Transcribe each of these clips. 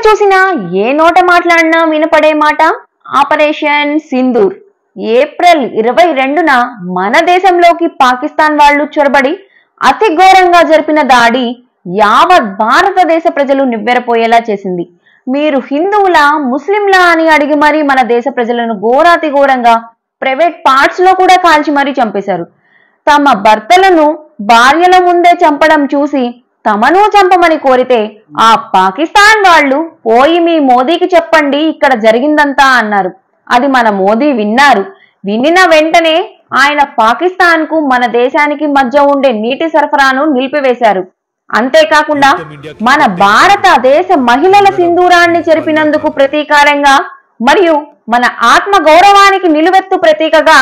చూసినా ఏ నోట మాట్లాడినా వినపడే మాట ఆపరేషన్ సింధూర్. ఏప్రిల్ 22న మన దేశంలోకి పాకిస్తాన్ వాళ్ళు చొరబడి అతి ఘోరంగా జరిపిన దాడి యావత్ భారతదేశ ప్రజలు నివ్వెరపోయేలా చేసింది. మీరు హిందువులా ముస్లింలా అని అడిగి మరీ మన దేశ ప్రజలను ఘోరాతి ఘోరంగా ప్రైవేట్ పార్ట్స్ లో కూడా కాల్చి మరీ చంపేశారు. తమ భర్తలను భార్యల ముందే చంపడం చూసి తమను చంపమని కోరితే ఆ పాకిస్తాన్ వాళ్ళు పోయి మీ మోదీకి చెప్పండి ఇక్కడ జరిగిందంతా అన్నారు. అది మన మోదీ విన్నారు. వినిన వెంటనే ఆయన పాకిస్తాన్ కు మన దేశానికి మధ్య ఉండే నీటి సరఫరాను నిలిపివేశారు. అంతేకాకుండా మన భారతదేశ మహిళల సింధూరాన్ని చెరిపినందుకు ప్రతీకారంగా మరియు మన ఆత్మ గౌరవానికి నిలువెత్తు ప్రతీకగా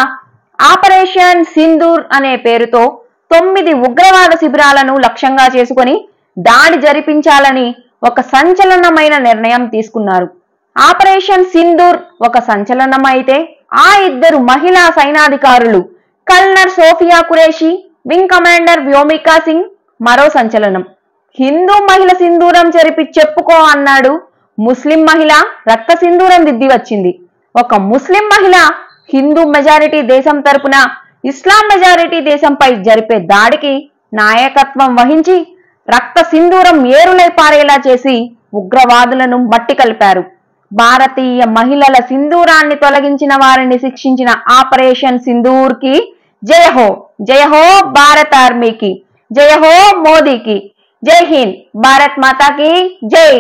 ఆపరేషన్ సింధూర్ అనే పేరుతో 9 ఉగ్రవాద శిబిరాలను లక్ష్యంగా చేసుకుని దాడి జరిపించాలని ఒక సంచలనమైన నిర్ణయం తీసుకున్నారు. ఆపరేషన్ సింధూర్ ఒక సంచలనం అయితే ఆ ఇద్దరు మహిళా సైనాధికారులు colonel Sophia Qureshi, wing commander Vyomika Singh మరో సంచలనం. హిందూ మహిళ సింధూరం చెరిపి చెప్పుకో అన్నాడు. ముస్లిం మహిళ రక్త సింధూరం దిద్ది వచ్చింది. ఒక ముస్లిం మహిళ హిందూ మెజారిటీ దేశం తరపున ఇస్లాం మెజారిటీ దేశంపై జరిపే దాడికి నాయకత్వం వహించి రక్త సింధూరం ఏరులై పారేలా చేసి ఉగ్రవాదులను మట్టి కలిపారు. భారతీయ మహిళల సింధూరాన్ని తొలగించిన వారిని శిక్షించిన ఆపరేషన్ సింధూర్ కి జయహో, జయహో భారత ఆర్మీకి, జయహో మోదీకి, జై హింద్, భారత్ మాతాకి జై.